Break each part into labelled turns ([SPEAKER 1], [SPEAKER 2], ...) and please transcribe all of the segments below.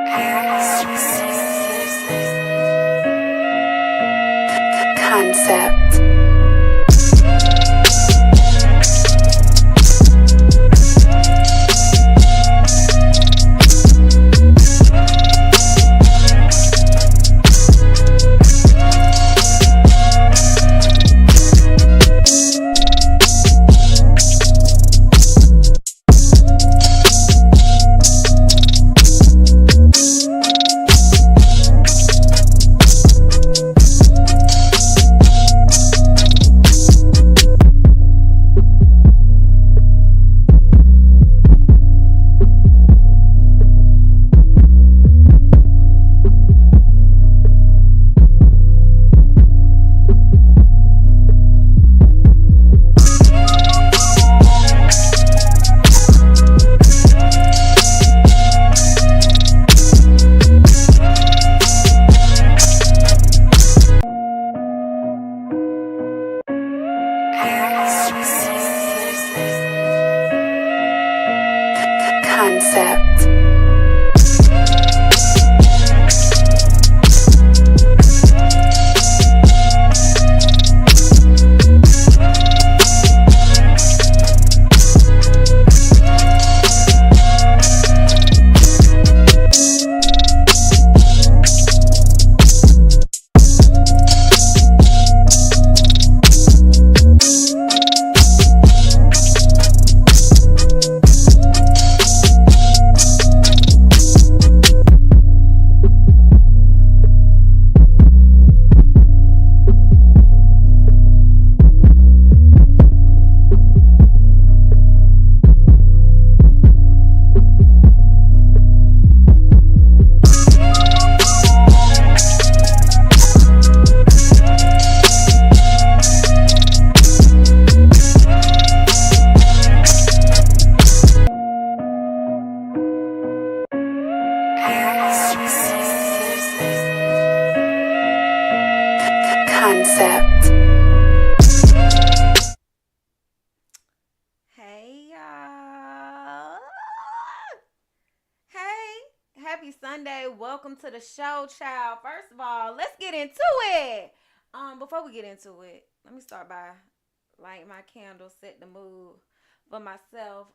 [SPEAKER 1] Concept. Concept. Concept.
[SPEAKER 2] Hey y'all. Hey, happy Sunday. Welcome to the show, child. First of all, let's get into it. Before we get into it, let me start by lighting my candle, set the mood for myself.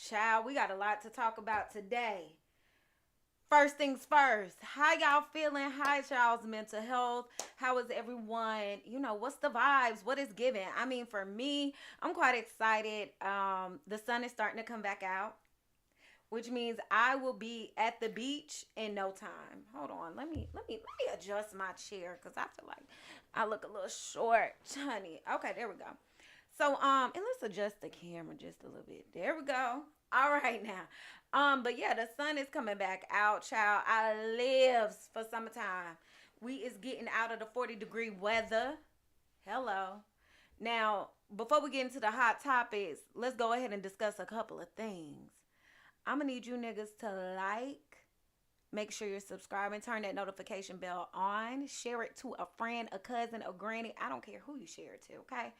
[SPEAKER 2] Child, we got a lot to talk about today. First things first, how y'all feeling? How is y'all's mental health? How is everyone? What's the vibes? What is given? I mean, for me, I'm quite excited. The sun is starting to come back out, which means I will be at the beach in no time. Hold on, let me adjust my chair because I feel like I look a little short, honey. Okay, there we go. So, and let's adjust the camera just a little bit. There we go. All right now. But yeah, the sun is coming back out, child. I lives for summertime. We is getting out of the 40-degree weather. Hello. Now, before we get into the hot topics, let's go ahead and discuss a couple of things. I'm gonna need you niggas to make sure you're subscribing, turn that notification bell on, share it to a friend, a cousin, a granny. I don't care who you share it to, okay?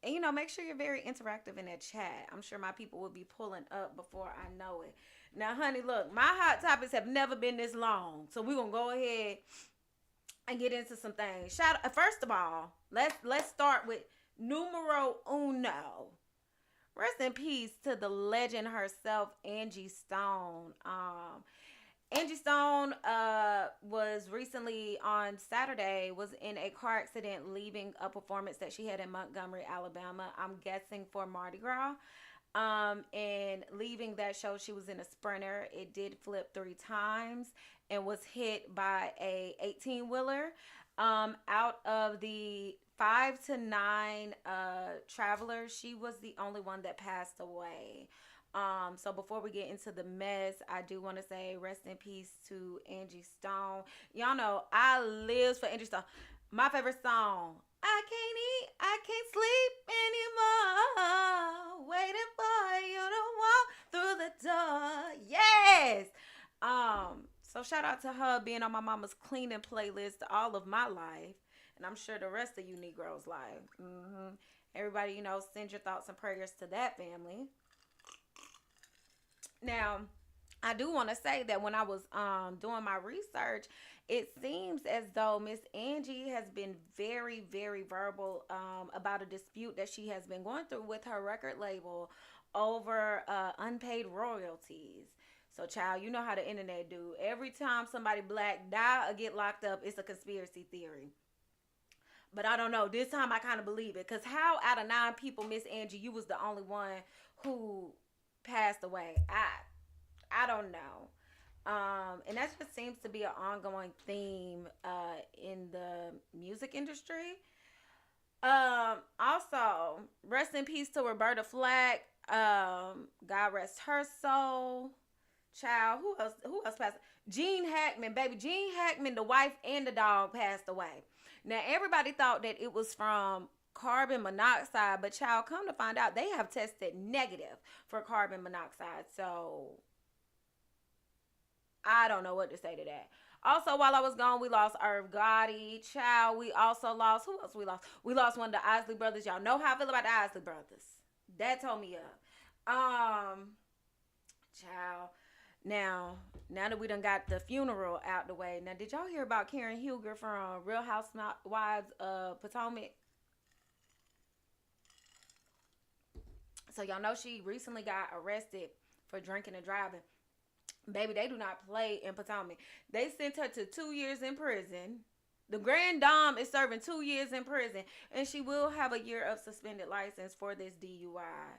[SPEAKER 2] And make sure you're very interactive in that chat. I'm sure my people will be pulling up before I know it. Now, honey, look, my hot topics have never been this long. So we're gonna go ahead and get into some things. First of all, let's start with numero uno. Rest in peace to the legend herself, Angie Stone. Angie Stone was recently on Saturday was in a car accident leaving a performance that she had in Montgomery, Alabama. I'm guessing for Mardi Gras. And leaving that show, she was in a Sprinter. It did flip 3 times and was hit by a 18-wheeler. Out of the 5 to 9 travelers, she was the only one that passed away. So before we get into the mess, I do want to say rest in peace to Angie Stone. Y'all know I live for Angie Stone. My favorite song, I can't eat, I can't sleep anymore, waiting for you to walk through the door. Yes. So shout out to her being on my mama's cleaning playlist all of my life, and I'm sure the rest of you Negroes' life. Everybody, send your thoughts and prayers to that family. Now, I do want to say that when I was doing my research, it seems as though Miss Angie has been very, very verbal about a dispute that she has been going through with her record label over unpaid royalties. So, child, you know how the internet do. Every time somebody black die or get locked up, it's a conspiracy theory. But I don't know. This time I kind of believe it. Because how out of 9 people, Miss Angie, you was the only one who passed away. I don't know. And that just seems to be an ongoing theme in the music industry. Also, rest in peace to Roberta Flack. God rest her soul. Child, who else? Who else passed? Gene Hackman, baby. Gene Hackman, the wife and the dog passed away. Now everybody thought that it was from carbon monoxide, but child, come to find out, they have tested negative for carbon monoxide. So I don't know what to say to that. Also, while I was gone, we lost Irv Gotti. Child, we also lost, who else we lost? We lost one of the Isley brothers. Y'all know how I feel about the Isley brothers. That told me up. Child. Now that we done got the funeral out the way. Now, did y'all hear about Karen Huger from Real Housewives of Potomac? So y'all know she recently got arrested for drinking and driving. Baby, they do not play in Potomac. They sent her to 2 years in prison. The Grand Dame is serving 2 years in prison, and she will have a year of suspended license for this DUI.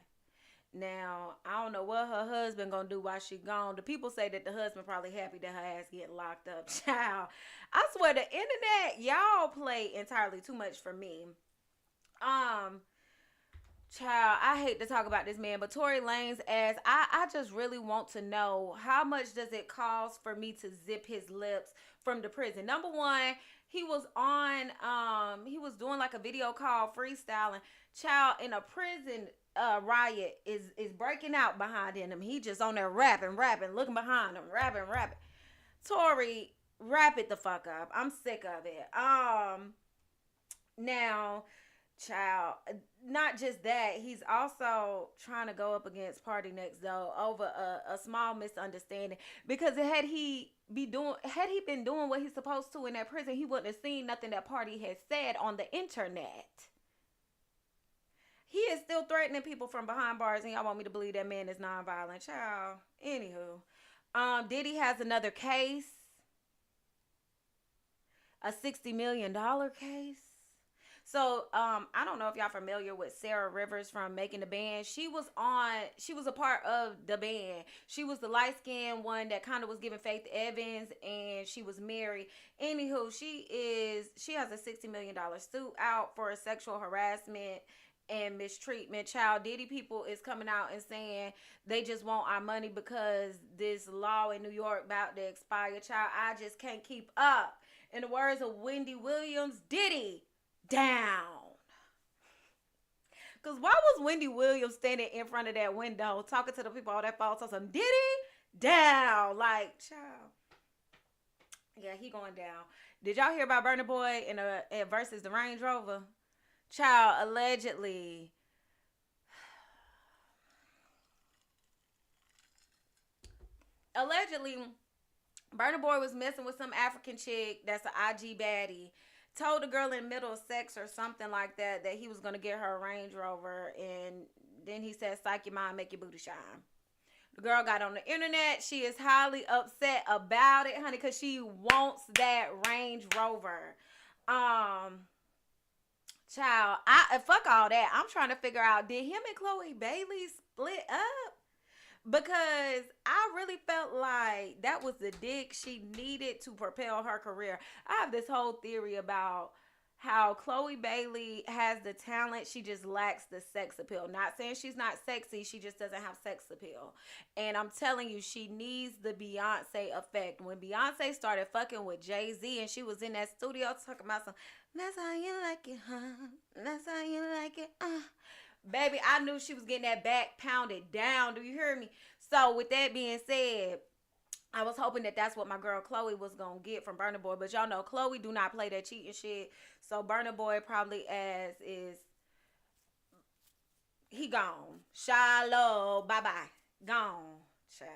[SPEAKER 2] Now, I don't know what her husband gonna do while she gone. The people say that the husband probably happy that her ass getting locked up. Child, I swear the internet, y'all play entirely too much for me. Child, I hate to talk about this man, but Tory Lanez ass, I just really want to know how much does it cost for me to zip his lips from the prison. Number one, he was he was doing like a video call freestyling. Child, in a prison riot is breaking out behind him. He just on there rapping, looking behind him, rapping. Tory, wrap it the fuck up. I'm sick of it. Now, child, not just that, he's also trying to go up against Party Next Door over a small misunderstanding, because had he been doing what he's supposed to in that prison, he wouldn't have seen nothing that Party had said on the internet. He is still threatening people from behind bars, and y'all want me to believe that man is nonviolent. Child, anywho, Diddy has another case, a $60 million case. So, I don't know if y'all familiar with Sarah Rivers from Making the Band. She was a part of the band. She was the light-skinned one that kind of was giving Faith Evans, and she was married. Anywho, she has a $60 million suit out for sexual harassment and mistreatment. Child, Diddy people is coming out and saying they just want our money because this law in New York about to expire. Child, I just can't keep up. In the words of Wendy Williams, Diddy down. Because why was Wendy Williams standing in front of that window talking to the people on that phone, so some Diddy down? Like, child. Yeah, he going down. Did y'all hear about Burna Boy in versus the Range Rover? Child, allegedly. Burna Boy was messing with some African chick that's an IG baddie. Told the girl in the middle of sex or something like that he was going to get her a Range Rover. And then he said, psych your mind, make your booty shine. The girl got on the internet. She is highly upset about it, honey, because she wants that Range Rover. Child, fuck all that. I'm trying to figure out, did him and Chloe Bailey split up? Because I really felt like that was the dick she needed to propel her career. I have this whole theory about how Chloe Bailey has the talent. She just lacks the sex appeal. Not saying she's not sexy. She just doesn't have sex appeal. And I'm telling you, she needs the Beyonce effect. When Beyonce started fucking with Jay-Z and she was in that studio talking about some, that's how you like it, huh? That's how you like it, Baby, I knew she was getting that back pounded down. Do you hear me? So with that being said, I was hoping that that's what my girl Chloe was going to get from Burna Boy. But y'all know Chloe do not play that cheating shit. So Burna Boy probably he gone. Shallow. Bye-bye. Gone. Child.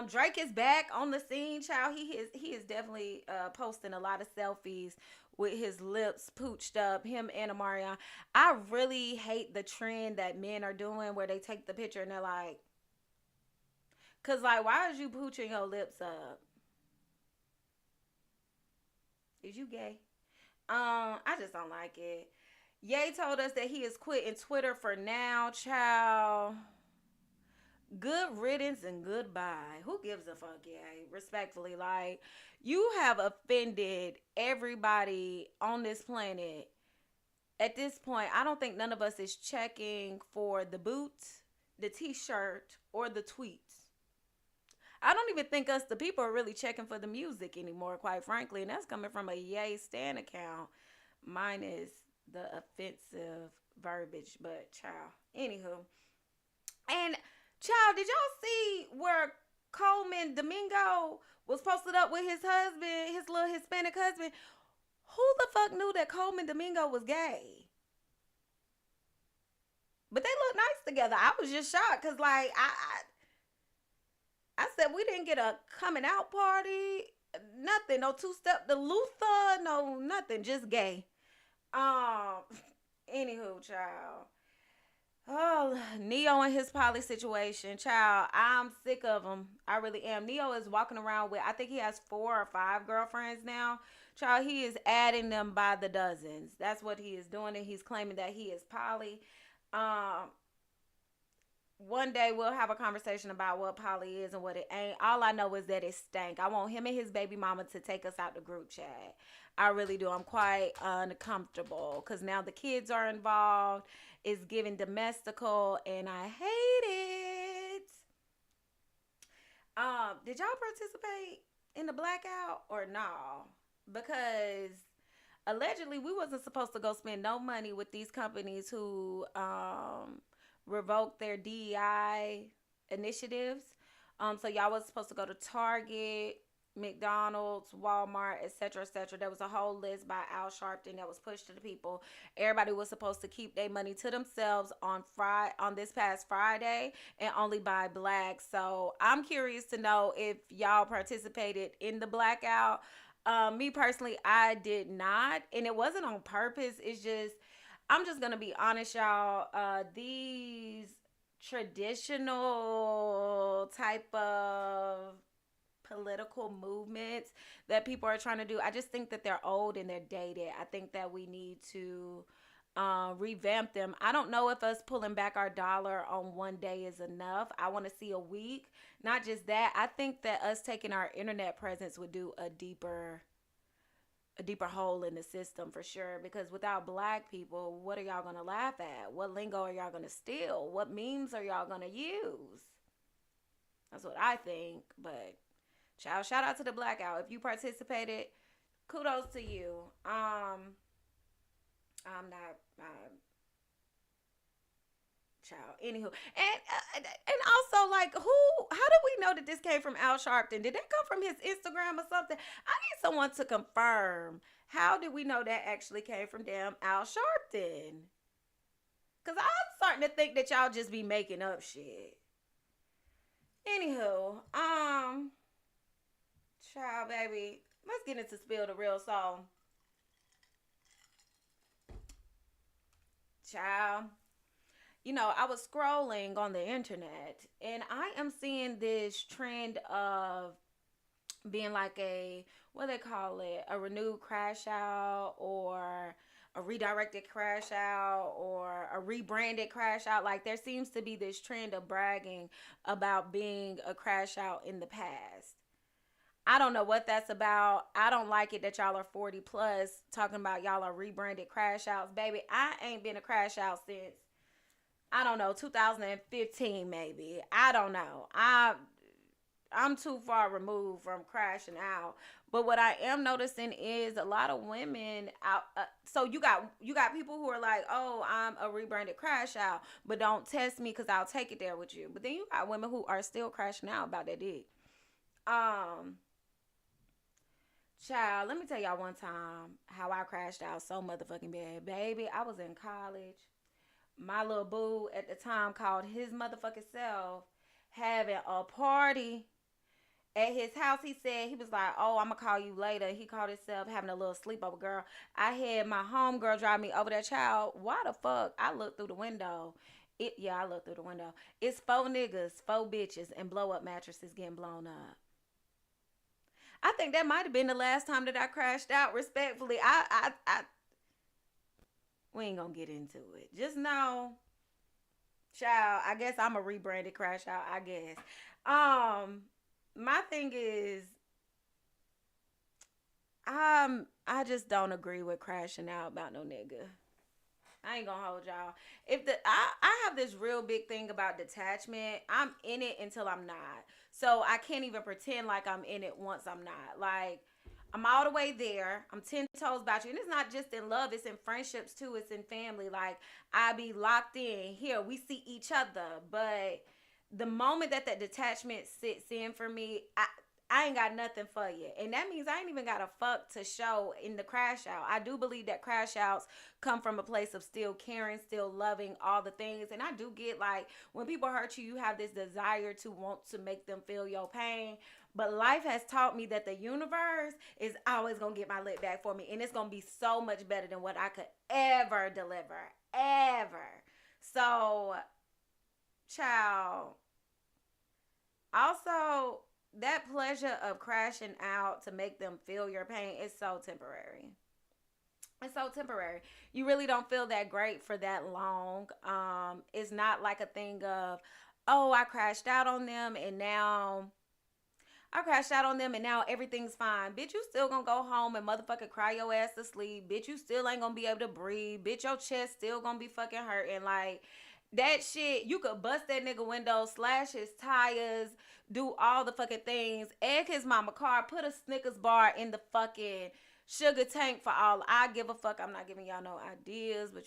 [SPEAKER 2] Drake is back on the scene, child. He is definitely posting a lot of selfies with his lips pooched up. Him and Amarion. I really hate the trend that men are doing where they take the picture and they're like, cause like, why is you pooching your lips up? Is you gay? I just don't like it. Ye told us that he is quitting Twitter for now, child. Good riddance and goodbye. Who gives a fuck, Ye? Respectfully, like, you have offended everybody on this planet. At this point, I don't think none of us is checking for the boots, the t-shirt, or the tweets. I don't even think us, the people, are really checking for the music anymore, quite frankly. And that's coming from a Yay Stan account. Minus the offensive verbiage, but child. Anywho. And child, did y'all see where Coleman Domingo was posted up with his husband, his little Hispanic husband? Who the fuck knew that Coleman Domingo was gay? But they look nice together. I was just shocked because, like, I said we didn't get a coming out party, nothing, no two-step to Luther, no nothing, just gay. Anywho, child. Oh, Neo and his poly situation, child. I'm sick of him. I really am. Neo is walking around with, I think he has 4 or 5 girlfriends now. Child, he is adding them by the dozens. That's what he is doing, and he's claiming that he is poly. One day we'll have a conversation about what poly is and what it ain't. All I know is that it stank. I want him and his baby mama to take us out the group chat. I really do. I'm quite uncomfortable because now the kids are involved. It's giving domestical, and I hate it. Did y'all participate in the blackout or no? Because allegedly we wasn't supposed to go spend no money with these companies who revoked their DEI initiatives. So y'all was supposed to go to Target, McDonald's, Walmart, etc., etc. There was a whole list by Al Sharpton that was pushed to the people. Everybody was supposed to keep their money to themselves on this past Friday and only buy black. So I'm curious to know if y'all participated in the blackout. Me personally, I did not, and it wasn't on purpose. It's just, I'm just gonna be honest, y'all. These traditional type of political movements that people are trying to do, I just think that they're old and they're dated. I think that we need to revamp them. I don't know if us pulling back our dollar on one day is enough. I want to see a week. Not just that, I think that us taking our internet presence would do a deeper hole in the system for sure, because without black people, what are y'all gonna laugh at? What lingo are y'all gonna steal? What memes are y'all gonna use? That's what I think. But child, shout out to the blackout. If you participated, kudos to you. I'm not child. Anywho, and also, like, how did we know that this came from Al Sharpton? Did that come from his Instagram or something? I need someone to confirm. How did we know that actually came from damn Al Sharpton? Cause I'm starting to think that y'all just be making up shit. Anywho, child, baby, let's get into Spill the Real Song. Child. You know, I was scrolling on the internet and I am seeing this trend of being like what they call it, a renewed crash out or a redirected crash out or a rebranded crash out. Like, there seems to be this trend of bragging about being a crash out in the past. I don't know what that's about. I don't like it that y'all are 40 plus talking about y'all are rebranded crash outs. Baby, I ain't been a crash out since, I don't know, 2015 maybe. I don't know. I'm too far removed from crashing out. But what I am noticing is a lot of women out. So you got people who are like, oh, I'm a rebranded crash out, but don't test me because I'll take it there with you. But then you got women who are still crashing out about that dick. Child, let me tell y'all one time how I crashed out so motherfucking bad. Baby, I was in college. My little boo at the time called his motherfucking self having a party. At his house, he said, he was like, oh, I'm going to call you later. He called himself having a little sleepover, girl. I had my homegirl drive me over that child. Why the fuck? I looked through the window. I looked through the window. It's 4 niggas, 4 bitches, and blow up mattresses getting blown up. I think that might have been the last time that I crashed out. Respectfully, we ain't gonna get into it. Just know, child. I guess I'm a rebranded crash out. I guess. My thing is, I just don't agree with crashing out about no nigga. I ain't gonna hold y'all. If I have this real big thing about detachment. I'm in it until I'm not. So I can't even pretend like I'm in it once I'm not. Like, I'm all the way there. I'm 10 toes about you. And it's not just in love, it's in friendships too. It's in family. Like, I be locked in. Here, we see each other. But the moment that detachment sits in for me, I ain't got nothing for you. And that means I ain't even got a fuck to show in the crash out. I do believe that crash outs come from a place of still caring, still loving, all the things. And I do get, like, when people hurt you, you have this desire to want to make them feel your pain. But life has taught me that the universe is always going to get my lip back for me. And it's going to be so much better than what I could ever deliver. Ever. So, child. Also, that pleasure of crashing out to make them feel your pain is so temporary. It's so temporary. You really don't feel that great for that long. It's not like a thing of, oh, I crashed out on them and now everything's fine. Bitch, you still gonna go home and motherfucking cry your ass to sleep. Bitch, you still ain't gonna be able to breathe. Bitch, your chest still gonna be fucking hurting. Like, that shit, you could bust that nigga window, slash his tires, do all the fucking things, egg his mama car, put a Snickers bar in the fucking sugar tank for all I give a fuck. I'm not giving y'all no ideas, but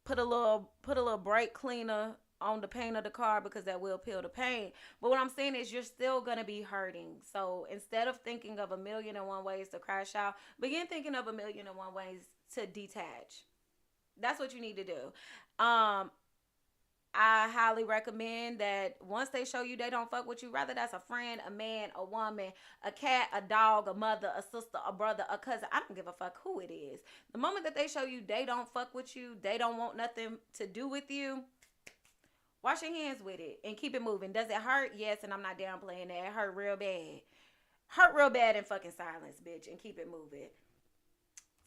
[SPEAKER 2] put a little brake cleaner on the paint of the car because that will peel the paint. But what I'm saying is you're still gonna be hurting. So instead of thinking of 1,000,001 ways to crash out, begin thinking of 1,000,001 ways to detach. That's what you need to do. I highly recommend that once they show you they don't fuck with you, rather that's a friend, a man, a woman, a cat, a dog, a mother, a sister, a brother, a cousin, I don't give a fuck who it is. The moment that they show you they don't fuck with you, they don't want nothing to do with you, wash your hands with it and keep it moving. Does it hurt? Yes, and I'm not downplaying that. It hurt real bad. Hurt real bad in fucking silence, bitch, and keep it moving.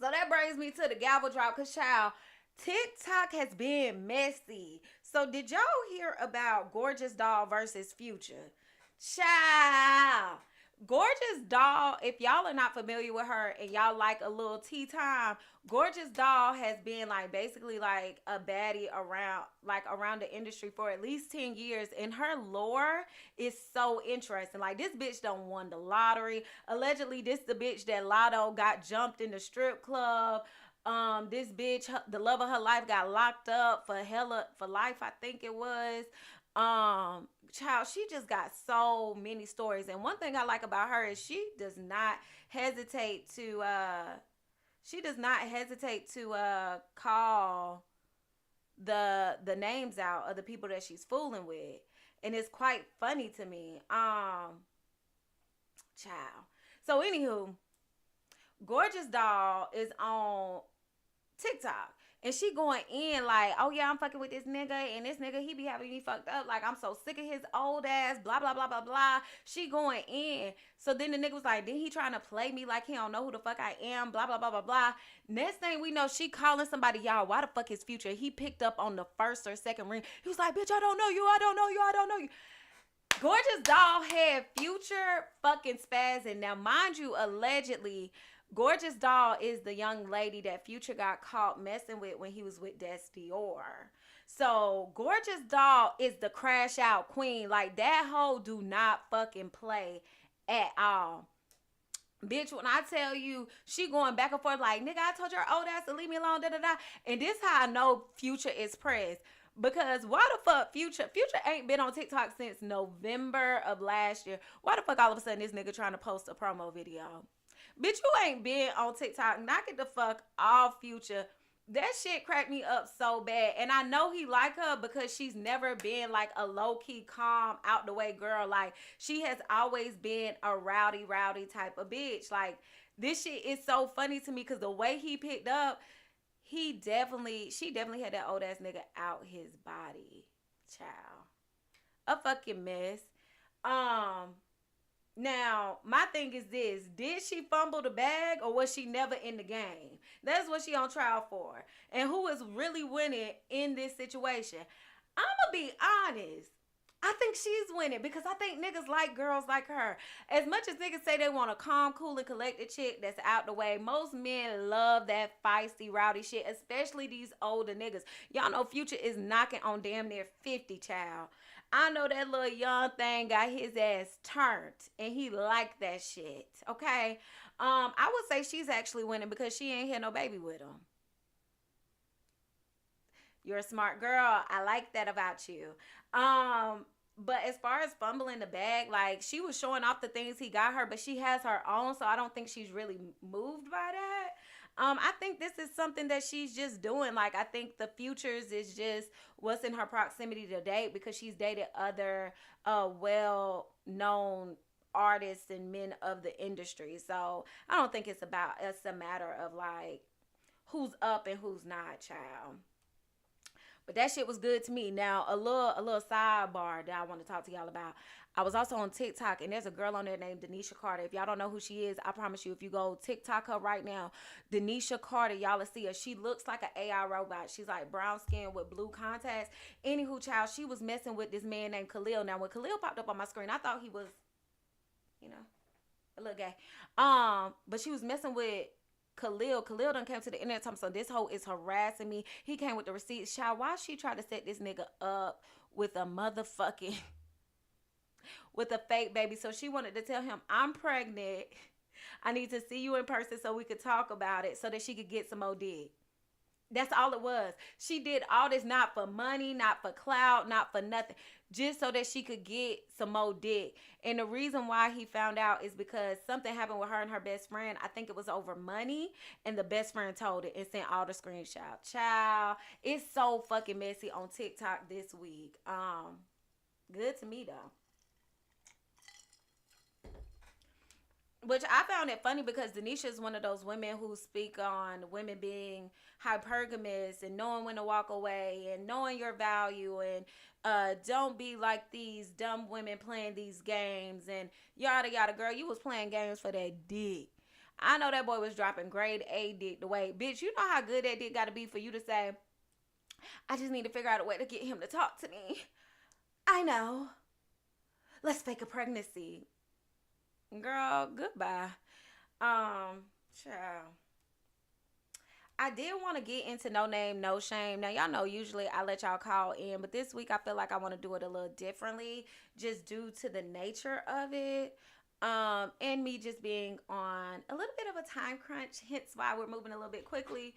[SPEAKER 2] So that brings me to the gavel drop, because, child, TikTok has been messy. So did y'all hear about Gorgeous Doll versus Future? Child. Gorgeous Doll, if y'all are not familiar with her and y'all like a little tea time, Gorgeous Doll has been like basically like a baddie around the industry for at least 10 years, and her lore is so interesting. Like, this bitch done won the lottery. Allegedly, this the bitch that Lotto got jumped in the strip club. This bitch, the love of her life, got locked up for life, I think it was. Child, she just got so many stories. And one thing I like about her is she does not hesitate to call the names out of the people that she's fooling with. And it's quite funny to me. Child. So anywho, Gorgeous Doll is on TikTok. And she going in like, oh yeah, I'm fucking with this nigga, and this nigga, he be having me fucked up. Like, I'm so sick of his old ass, blah, blah, blah, blah, blah. She going in. So then the nigga was like, then he trying to play me like he don't know who the fuck I am, blah, blah, blah, blah, blah. Next thing we know, she calling somebody, y'all, why the fuck is Future? He picked up on the first or second ring. He was like, bitch, I don't know you, I don't know you, I don't know you. Gorgeous Doll had Future fucking spazzing. Now, mind you, allegedly, Gorgeous Doll is the young lady that Future got caught messing with when he was with Des Dior. So Gorgeous Doll is the crash out queen. Like, that hoe do not fucking play at all. Bitch, when I tell you, she going back and forth like, nigga, I told your old ass to leave me alone, da da da. And this how I know Future is pressed. Because why the fuck Future ain't been on TikTok since November of last year. Why the fuck all of a sudden this nigga trying to post a promo video? Bitch, you ain't been on TikTok. Knock it the fuck off, Future. That shit cracked me up so bad. And I know he like her because she's never been like a low-key, calm, out the way girl. Like, she has always been a rowdy, rowdy type of bitch. Like, this shit is so funny to me because the way he picked up, she definitely had that old ass nigga out his body. Child. A fucking mess. Um, Now, my thing is this. Did she fumble the bag or was she never in the game? That's what she on trial for. And who is really winning in this situation? I'm going to be honest. I think she's winning because I think niggas like girls like her. As much as niggas say they want a calm, cool, and collected chick that's out the way, most men love that feisty, rowdy shit, especially these older niggas. Y'all know Future is knocking on damn near 50, child. I know that little young thing got his ass turned and he liked that shit. Okay. I would say she's actually winning because she ain't had no baby with him. You're a smart girl. I like that about you. But as far as fumbling the bag, like, she was showing off the things he got her, but she has her own, so I don't think she's really moved by that. I think this is something that she's just doing. Like, I think the futures is just what's in her proximity to date because she's dated other well-known artists and men of the industry. So I don't think it's a matter of like who's up and who's not, child. But that shit was good to me. Now, a little sidebar that I want to talk to y'all about. I was also on TikTok, and there's a girl on there named Denisha Carter. If y'all don't know who she is, I promise you, if you go TikTok her right now, Denisha Carter, y'all will see her. She looks like an AI robot. She's like brown skin with blue contacts. Anywho, child, she was messing with this man named Khalil. Now, when Khalil popped up on my screen, I thought he was, you know, a little gay. But she was messing with Khalil done came to the internet talking, so this hoe is harassing me. He came with the receipts. Child, why she tried to set this nigga up with a motherfucking, with a fake baby? So she wanted to tell him, I'm pregnant. I need to see you in person so we could talk about it so that she could get some more dick. That's all it was. She did all this not for money, not for clout, not for nothing. Just so that she could get some more dick. And the reason why he found out is because something happened with her and her best friend. I think it was over money. And the best friend told it and sent all the screenshots. Child, it's so fucking messy on TikTok this week. Good to me though. Which I found it funny because Denisha is one of those women who speak on women being hypergamous and knowing when to walk away and knowing your value and don't be like these dumb women playing these games and yada yada. Girl, you was playing games for that dick. I know that boy was dropping grade A dick the way, bitch, you know how good that dick got to be for you to say, I just need to figure out a way to get him to talk to me. I know. Let's fake a pregnancy. Girl, goodbye. Child. I did want to get into No Name, No Shame. Now, y'all know usually I let y'all call in, but this week I feel like I want to do it a little differently just due to the nature of it. And me just being on a little bit of a time crunch, hence why we're moving a little bit quickly.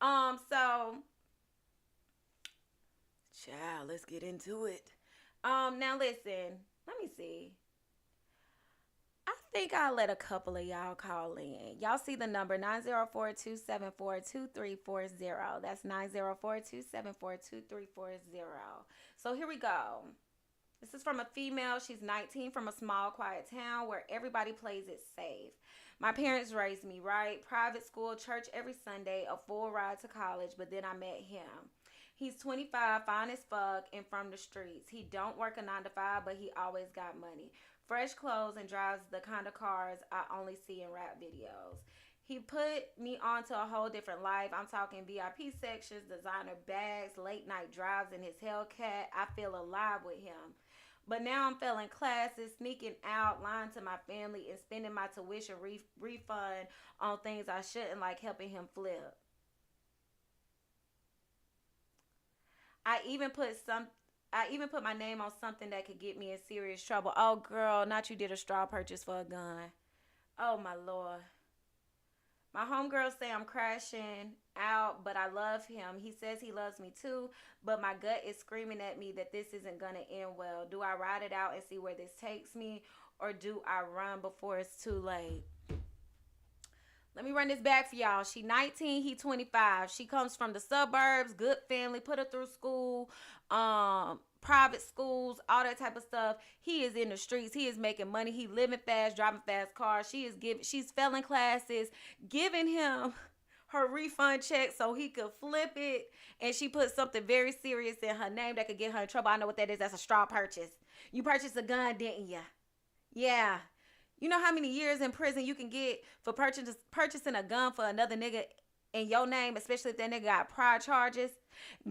[SPEAKER 2] So, child, let's get into it. Now listen, let me see. I think I'll let a couple of y'all call in. Y'all see the number 904-274-2340. That's 904-274-2340. So here we go. This is from a female. She's 19, from a small, quiet town where everybody plays it safe. My parents raised me right. Private school, church every Sunday, a full ride to college, but then I met him. He's 25, fine as fuck, and from the streets. He don't work a 9 to 5, but he always got money. Fresh clothes and drives the kind of cars I only see in rap videos. He put me onto a whole different life. I'm talking VIP sections, designer bags, late night drives in his Hellcat. I feel alive with him. But now I'm failing classes, sneaking out, lying to my family, and spending my tuition refund on things I shouldn't, like helping him flip. I even put my name on something that could get me in serious trouble. Oh, girl, not you did a straw purchase for a gun. Oh, my Lord. My homegirls say I'm crashing out, but I love him. He says he loves me too, but my gut is screaming at me that this isn't going to end well. Do I ride it out and see where this takes me, or do I run before it's too late? Let me run this back for y'all. She 19, he 25. She comes from the suburbs, good family, put her through school, private schools, all that type of stuff. He is in the streets. He is making money. He living fast, driving fast cars. She's failing classes, giving him her refund check so he could flip it. And she put something very serious in her name that could get her in trouble. I know what that is. That's a straw purchase. You purchased a gun, didn't you? Yeah. You know how many years in prison you can get for purchasing a gun for another nigga in your name, especially if that nigga got prior charges?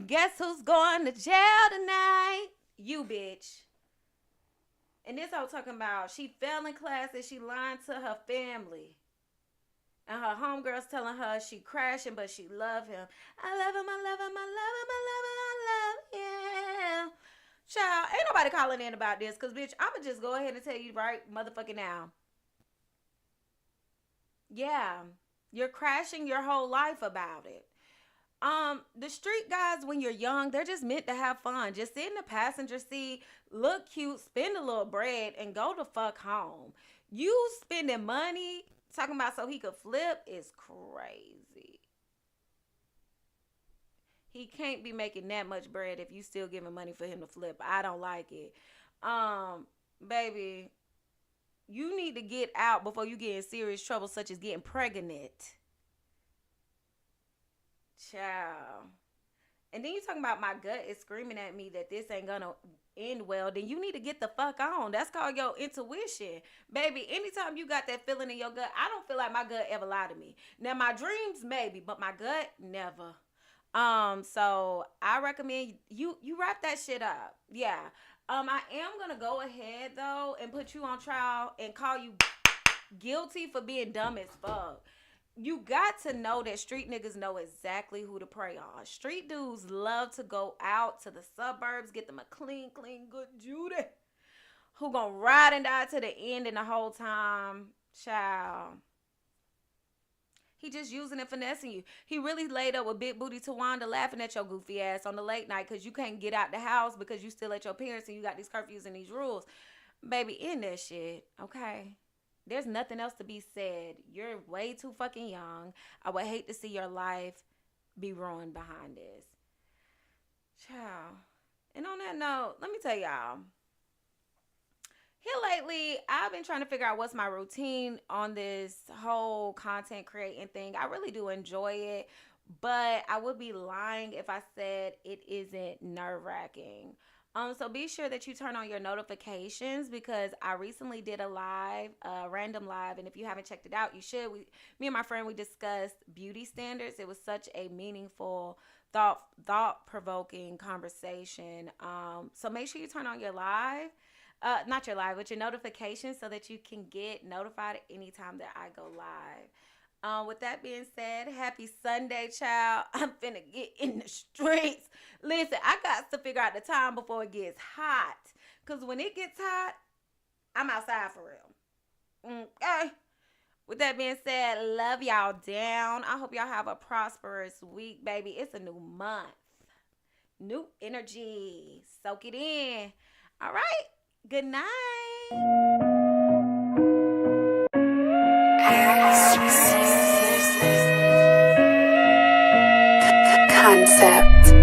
[SPEAKER 2] Guess who's going to jail tonight? You, bitch. And this I was talking about. She fell in classes. She lied to her family. And her homegirl's telling her she crashing, but she love him. I love him, I love him, I love him, I love him, I love him. Child, ain't nobody calling in about this, because, bitch, I'm going to just go ahead and tell you right motherfucking now. Yeah, you're crashing your whole life about it. The street guys, when you're young, they're just meant to have fun. Just sit in the passenger seat, look cute, spend a little bread, and go the fuck home. You spending money talking about so he could flip is crazy. He can't be making that much bread if you still giving money for him to flip. I don't like it. Baby, you need to get out before you get in serious trouble, such as getting pregnant. Child. And then you talking about my gut is screaming at me that this ain't gonna end well. Then you need to get the fuck on. That's called your intuition. Baby, anytime you got that feeling in your gut, I don't feel like my gut ever lied to me. Now, my dreams maybe, but my gut never. So I recommend you wrap that shit up. Yeah. I am gonna go ahead though and put you on trial and call you guilty for being dumb as fuck. You got to know that street niggas know exactly who to prey on. Street dudes love to go out to the suburbs, get them a clean, good Judy, who gonna ride and die to the end and the whole time. Child. He just using and finessing you. He really laid up with Big Booty Tawanda laughing at your goofy ass on the late night because you can't get out the house because you still at your parents and you got these curfews and these rules. Baby, end that shit, okay? There's nothing else to be said. You're way too fucking young. I would hate to see your life be ruined behind this. Child. And on that note, let me tell y'all. Here lately, I've been trying to figure out what's my routine on this whole content creating thing. I really do enjoy it, but I would be lying if I said it isn't nerve-wracking. So be sure that you turn on your notifications because I recently did a live, random live, and if you haven't checked it out, you should. Me and my friend, we discussed beauty standards. It was such a meaningful, thought-provoking conversation. So make sure you turn on your live. Not your live, but your notifications so that you can get notified anytime that I go live. With that being said, happy Sunday, child. I'm finna get in the streets. Listen, I got to figure out the time before it gets hot. Because when it gets hot, I'm outside for real. Okay. With that being said, love y'all down. I hope y'all have a prosperous week, baby. It's a new month. New energy. Soak it in. All right. Good night.
[SPEAKER 1] Concept.